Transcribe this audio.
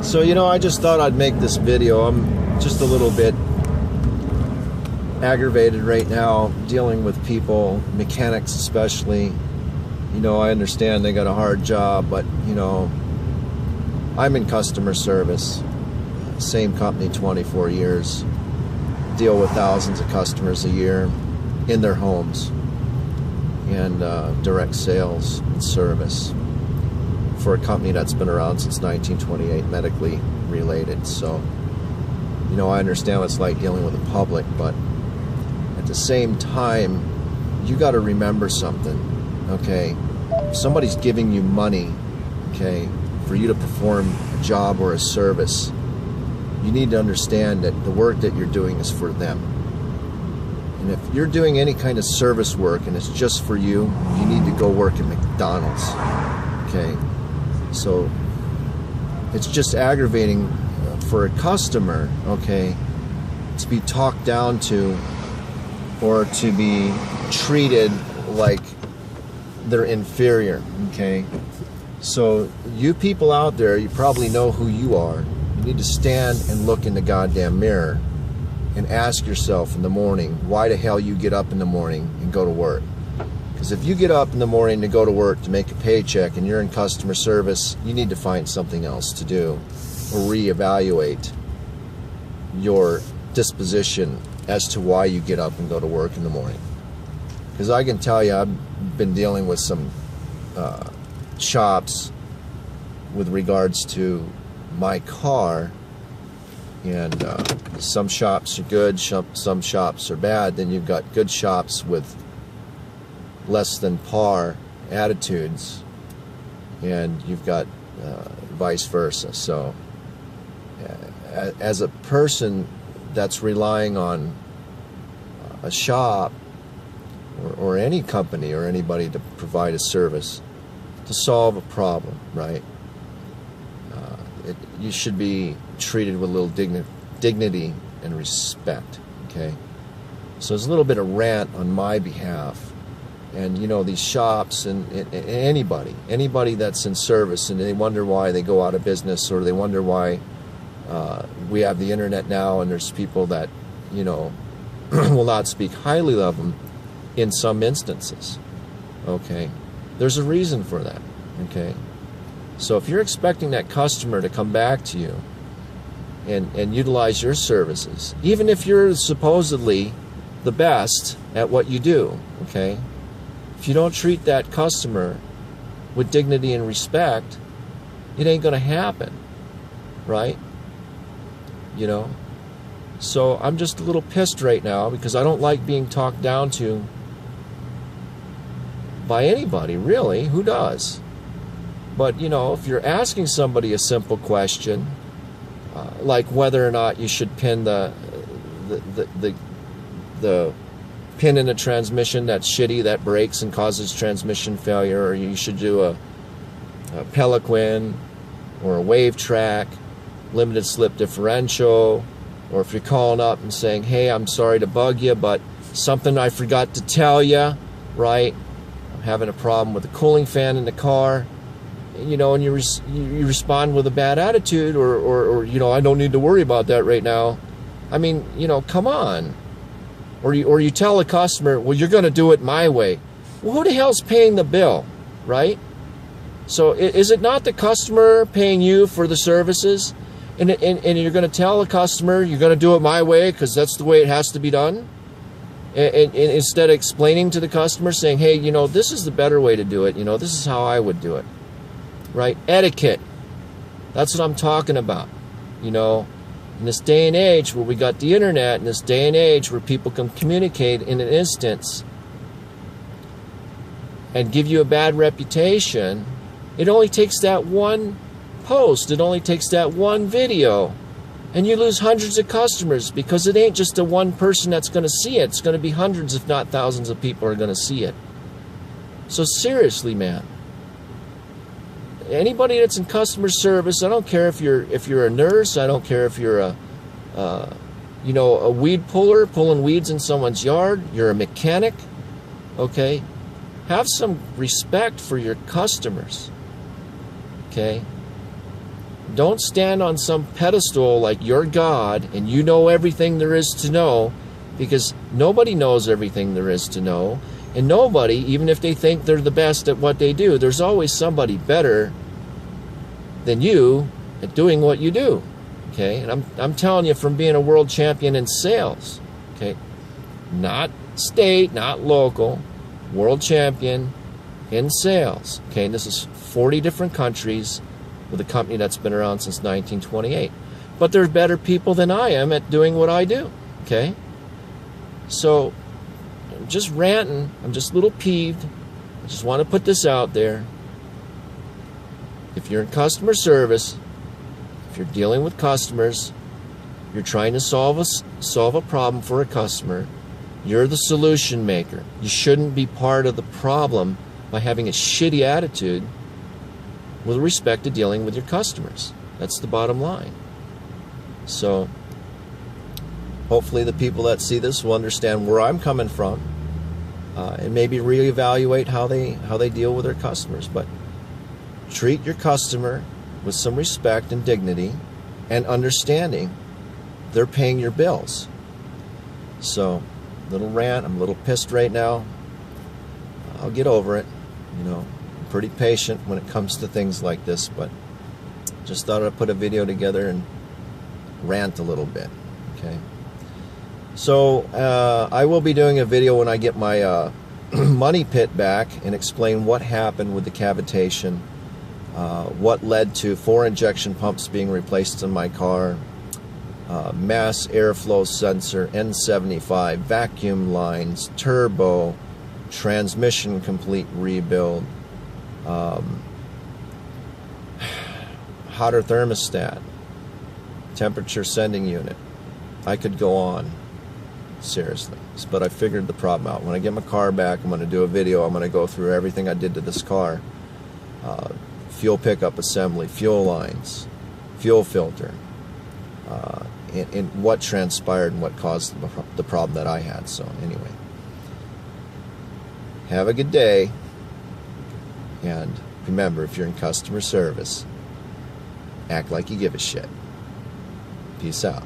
So, you know, I just thought I'd make this video. I'm just a little bit aggravated right now dealing with people, mechanics especially. You know, I understand they got a hard job, but, you know, I'm in customer service. Same company, 24 years. Deal with thousands of customers a year in their homes. And direct sales and service for a company that's been around since 1928, medically related. So, you know, I understand what it's like dealing with the public, but at the same time, you got to remember something, okay? If somebody's giving you money, okay, for you to perform a job or a service, you need to understand that the work that you're doing is for them. And if you're doing any kind of service work and it's just for you, you need to go work at McDonald's, okay? So it's just aggravating for a customer, okay, to be talked down to or to be treated like they're inferior, okay? So you people out there, you probably know who you are. You need to stand and look in the goddamn mirror and ask yourself in the morning why the hell you get up in the morning and go to work. Because if you get up in the morning to go to work to make a paycheck and you're in customer service, you need to find something else to do or reevaluate your disposition as to why you get up and go to work in the morning. Because I can tell you, I've been dealing with some shops with regards to my car, and some shops are good, some shops are bad. Then you've got good shops with less than par attitudes, and you've got vice versa. So as a person that's relying on a shop or any company or anybody to provide a service to solve a problem, right? You should be treated with a little dignity and respect, okay? So there's a little bit of rant on my behalf. And, you know, these shops and anybody that's in service, and they wonder why they go out of business, or they wonder why we have the internet now and there's people that, you know, will not speak highly of them in some instances, okay? There's a reason for that, okay? So if you're expecting that customer to come back to you and utilize your services, even if you're supposedly the best at what you do, okay? If you don't treat that customer with dignity and respect, it ain't gonna happen, right? You know? So I'm just a little pissed right now because I don't like being talked down to by anybody, really. Who does? But, you know, if you're asking somebody a simple question, like whether or not you should pin the pin in a transmission that's shitty, that breaks and causes transmission failure, or you should do a Pelican or a wave track, limited slip differential, or if you're calling up and saying, hey, I'm sorry to bug you, but something I forgot to tell you, right? I'm having a problem with the cooling fan in the car. You know, and you respond with a bad attitude, or you know, I don't need to worry about that right now. I mean, you know, come on. Or you tell a customer, well, you're going to do it my way. Well, who the hell's paying the bill, right? So is it not the customer paying you for the services? And you're going to tell the customer, you're going to do it my way because that's the way it has to be done? And instead of explaining to the customer, saying, hey, you know, this is the better way to do it. You know, this is how I would do it. Right? Etiquette. That's what I'm talking about. You know, in this day and age where we got the internet, in this day and age where people can communicate in an instant and give you a bad reputation, it only takes that one post, it only takes that one video, and you lose hundreds of customers because it ain't just a one person that's going to see it. It's going to be hundreds, if not thousands of people are going to see it. So seriously, man. Anybody that's in customer service, I don't care if you're a nurse, I don't care if you're you know, a weed puller pulling weeds in someone's yard, you're a mechanic, okay? Have some respect for your customers, okay? don't stand on some pedestal like you're God and you know everything there is to know, because nobody knows everything there is to know. And nobody, even if they think they're the best at what they do, there's always somebody better than you at doing what you do. Okay? And I'm telling you from being a world champion in sales. Okay? Not state, not local, world champion in sales. Okay? And this is 40 different countries with a company that's been around since 1928. But there's better people than I am at doing what I do. Okay? So, I'm just ranting. I'm just a little peeved. I just want to put this out there. If you're in customer service, if you're dealing with customers, you're trying to solve a problem for a customer, you're the solution maker. You shouldn't be part of the problem by having a shitty attitude with respect to dealing with your customers. That's the bottom line. So, hopefully the people that see this will understand where I'm coming from, and maybe reevaluate how they deal with their customers. But treat your customer with some respect and dignity and understanding they're paying your bills. So, little rant. I'm a little pissed right now. I'll get over it. You know, I'm pretty patient when it comes to things like this, but just thought I'd put a video together and rant a little bit. Okay. So I will be doing a video when I get my money pit back and explain what happened with the cavitation, what led to 4 injection pumps being replaced in my car, mass airflow sensor, N75, vacuum lines, turbo, transmission complete rebuild, hotter thermostat, temperature sending unit. I could go on. Seriously. But I figured the problem out. When I get my car back, I'm going to do a video. I'm going to go through everything I did to this car. Fuel pickup assembly, fuel lines, fuel filter, and what transpired and what caused the problem that I had. So anyway, have a good day. And remember, if you're in customer service, act like you give a shit. Peace out.